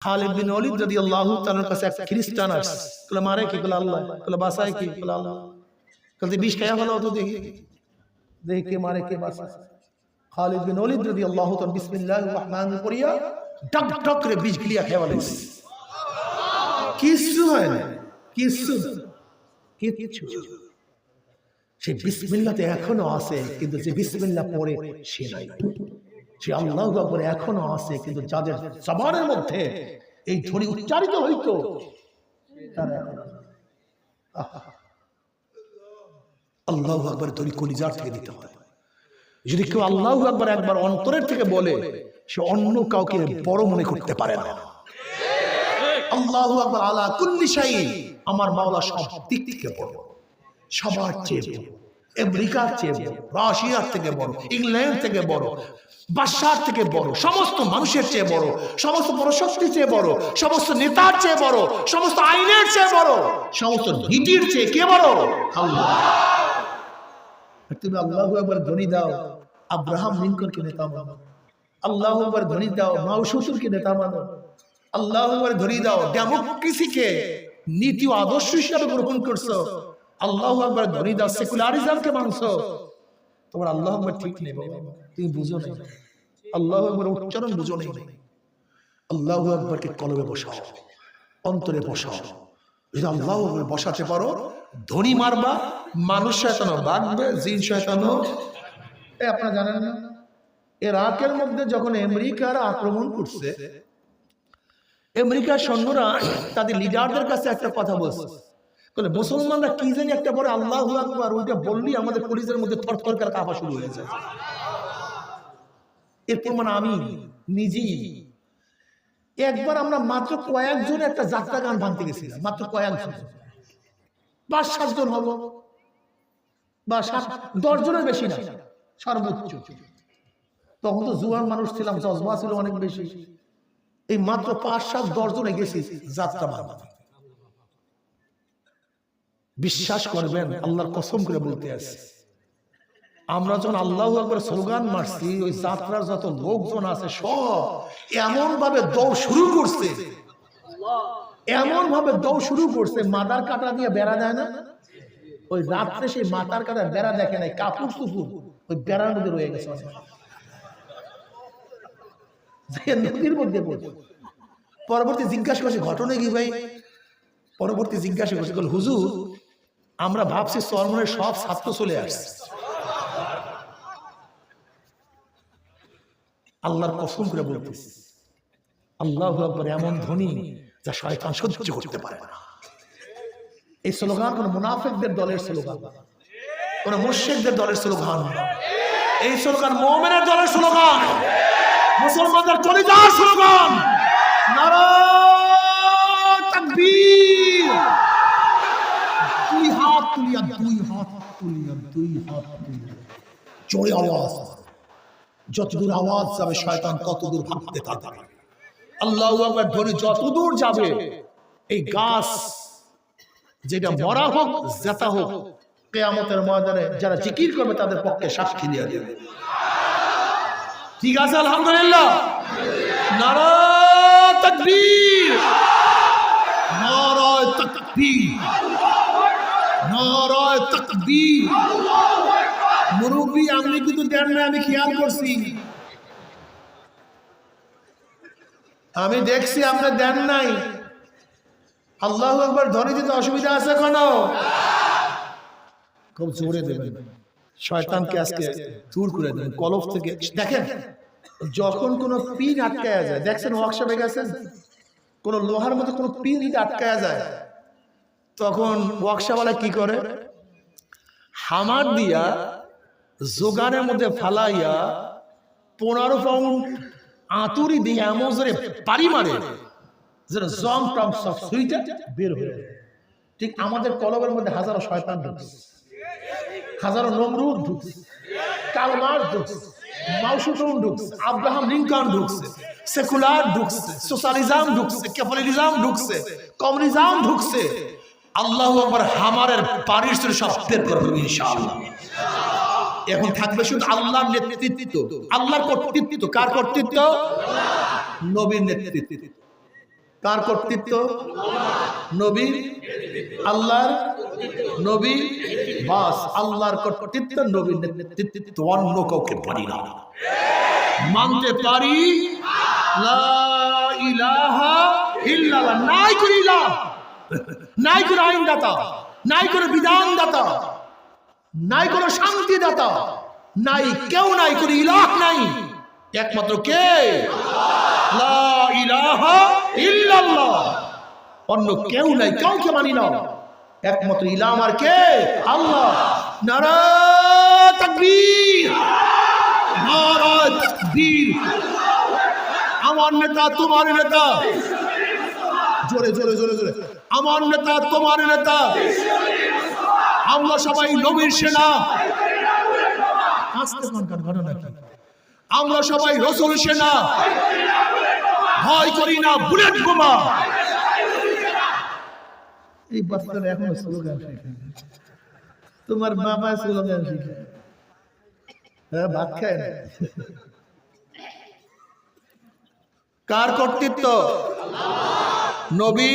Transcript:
খালিদ বিন ওয়ালিদ রাদিয়াল্লাহু তাআলার কাছে এক খ্রিস্টান আসে, বলে মারে কি, বলে আল্লাহ, বলে বাসায় কি, বলে আল্লাহ, বলে বিষ খায়া ভালো হতো, দেখি দেখি কে মারে কে বাসায়। খালিদ বিন ওয়ালিদ রাদিয়াল্লাহু তাআলা বিসমিল্লাহির রহমানির পড়িয়া টক টক করে বিষ গিলিয়া খেয়ে ফেলেছে। কিছু হয় না, কিছু কিচ্ছু। সে বিসমিল্লাহতে এখনো আছে, কিন্তু যে বিসমিল্লাহ পড়ে সে নাই। সে আল্লাহু আকবার এখনো আছে, কিন্তু যাদের জবানের মধ্যে এই ধ্বনি উচ্চারিত হইতো তারা আল্লাহু আকবার ধ্বনি কলিজার থেকে দিতে হয়। যদি কেউ আল্লাহু আকবার একবার অন্তরের থেকে বলে, সে অন্য কাউকে বড় মনে করতে পারে না। আল্লাহু আকবার আলা কুল্লি শাই, আমার মাওলা সব দিক থেকে বড়, সবার চেয়ে বড়, আমেরিকার চেয়ে বড়, রাশিয়ার থেকে বড়, ইংল্যান্ড থেকে বড়, বাদশার থেকে বড়, সমস্ত মানুষের চেয়ে বড়, সমস্ত পরশক্তির চেয়ে বড়, সমস্ত নেতার চেয়ে বড়, সমস্ত আইনের চেয়ে বড়, সমস্ত নীতির চেয়ে কে বড়? আল্লাহ। তুমি আল্লাহু আকবার ধ্বনি দাও, আব্রাহাম লিঙ্কনকে নেতা মানো। আল্লাহু আকবার ধ্বনি দাও, মাও শ্বশুরকে নেতা মানো। আল্লাহু আকবার ধ্বনি দাও, ডেমোক্রেসিকে নীতি ও আদর্শ হিসেবে গ্রহণ করছো। আল্লাহু আকবার ধ্বনি দাও, সেকুলারিজমকে মানছো। তোমার আল্লাহু আকবার ঠিক নেই বাবা, তুমি বুঝো না। আল্লাহু আকবার উচ্চারণ বুঝো না। আল্লাহু আকবারকে কলবে বসাও, অন্তরে বসাও। যদি আল্লাহু আকবার বসাতে পারো, ধ্বনি মারবা, মানুষ শয়তানও ভাগবে, জিন শয়তানও। আপনারা জানেন না, ইরাকের মধ্যে যখন আমেরিকারা আক্রমণ করছে, আমেরিকার সৈন্যরা তাদের লিডারদের কাছে একটা কথা বলছে, বলে মুসলমানরা কি জানি একটা বলে আল্লাহু আকবার, ওইটা বললি আমাদের পুলিশের মধ্যে থরথর করে কাঁপা শুরু হয়ে যায়। এর প্রমাণ আমি নিজেই। একবার আমরা মাত্র কয়েকজন একটা যাত্রা গান ভাঙতে গেছিলাম, মাত্র কয়েকজন, ৫-৭ জন হবো, বা 10 জনের বেশি না সর্বোচ্চ। তখন তো জুয়ান মানুষ ছিলাম, জজবা ছিল অনেক বেশি। এই মাত্র ৫-৭-১০ জনে গেছি যাত্রা ভাঙতে। বিশ্বাস করবেন, আল্লাহর কসম করে বলতে আছে, আমরা যখন আল্লাহু আকবার স্লোগান মারছি, ওই যাত্রার যত লোকজন আছে সব এমন ভাবে দৌড় শুরু করছে, এমন ভাবে দৌড় শুরু করছে, মাদার কাটা দিয়ে বেড়া দেয় না, ওই রাত্রে সেই মাথার কাটা বেড়া দেখে নাই, কাপড় চুপুর ওই বেড়ার মধ্যে রয়ে গেছে, নদীর মধ্যে পড়ছে। পরবর্তী জিজ্ঞাসা করছে ঘটনা কি ভাই, পরবর্তী জিজ্ঞাসা করছে, হুজুর আমরা ভাবছি চরমনের সব ছাত্র চলে আসছে। আল্লাহর কসম করে বলতেছি, আল্লাহু আকবার এমন ধ্বনি যা শয়তান সহ্য করতে পারে না। এই স্লোগান কোন মুনাফিকদের দলের স্লোগান, কোন মুশরিকদের দলের স্লোগান, এই স্লোগান মুমিনের দলের স্লোগান, মুসলমানদের কলিজার স্লোগান। নারা তাকবীর, দুই হাত তুলিয়া, দুই হাত তুলিয়া, দুই হাত তুলিয়া জোরে আওয়াজ, যতদূর আওয়াজ যাবে শয়তান ততদূর ভাগতে থাকবে। আল্লাহু আকবার ধ্বনি যতদূর যাবে, এই গাছ যেটা মরা হোক জেতা হোক, কিয়ামতের ময়দানে যারা জিকির করবে তাদের পক্ষে সাক্ষী দিয়ে দেবে। ঠিক আছে, আলহামদুলিল্লাহ। নারা তাকবীর, নারা তাকবীর, নারা তাকবীর। মুরব্বী আপনি কিন্তু দেন না, আমি খেয়াল করছি, আমি দেখছি আপনি দেন নাই। আল্লাহু আকবার ধ্বনি দিতে অসুবিধা আছে কেন? খুব জোরে দেবেন, শয়তানকে আজকে দূর করে দেবেন কলব থেকে। দেখেন, যখন কোনো পিন আটকায়া যায়, দেখছেন ওয়ার্কশপে গেছেন, কোন লোহার মধ্যে কোনো পিন যদি আটকায়া যায়, তখন ওয়ার্কশপওয়ালা কি করে, হামার দিয়া জোগানের মধ্যে ফালাইয়া 15 পাউন্ড আতুরি দিয়ে এমন জোরে পারি মারে যেটা জং টং সব সুইটা বের হয়ে যায়। ঠিক আমাদের কলবের মধ্যে হাজারো শয়তান ঢুকছে, হাজারো নমরুদ ঢুকছে, কার্ল মার্ক্স ঢুকছে, মাও জেডং ঢুকছে, আব্রাহাম লিঙ্কন ঢুকছে, সেকুলার ঢুকছে, সোশ্যালিজম ঢুকছে, ক্যাপিটালিজম ঢুকছে, কমিউনিজম ঢুকছে। আল্লাহু আকবার হামারের পানির স্তরে সব বের করে দেবে ইনশাআল্লাহ। এখন থাকবে শুধু আল্লাহর নেতৃত্ব, আল্লাহর কর্তৃত্ব। কার কর্তৃত্ব? নবীর নেতৃত্ব। কার কর্তৃত্ব? নবী, আল্লাহর নবী, বাস আল্লাহর কর্তৃত্ব, নবীর নেতৃত্ব, অন্য কাউকে পারি না, মানতে পারি। লা ইলাহা ইল্লাল্লাহ, নাই কোনো ইলাহ, নাই কোনো আইনদাতা, নাই কোনো বিধানদাতা, নাই কোনো শান্তিদাতা, নাই কেউ, নাই কোনো ইলাহ নাই, একমাত্র কে? লা ইলাহা ইল্লাল্লাহ, অন্য কেউ নাই, কাউকে মানি না, একমাত্র ইলাহ আমার কে? আল্লাহ। নারা তাকবীর, নারা তাকবীর। আমার নেতা তোমার নেতা, জোরে জোরে জোরে জোরে, আমার নেতা তোমার নেতা, আমরা সবাই নবীর সেনা। ঘটনা কি? আমরা সবাই রাসূল সেনা, ভয় করি না বুলেট বোমা। এই বাচ্চারা এখনো স্লোগান শেখে, তোমার বাবা স্লোগান শেখে, হ্যাঁ ভাত খায় না। কার কর্তৃত্ব? নবী,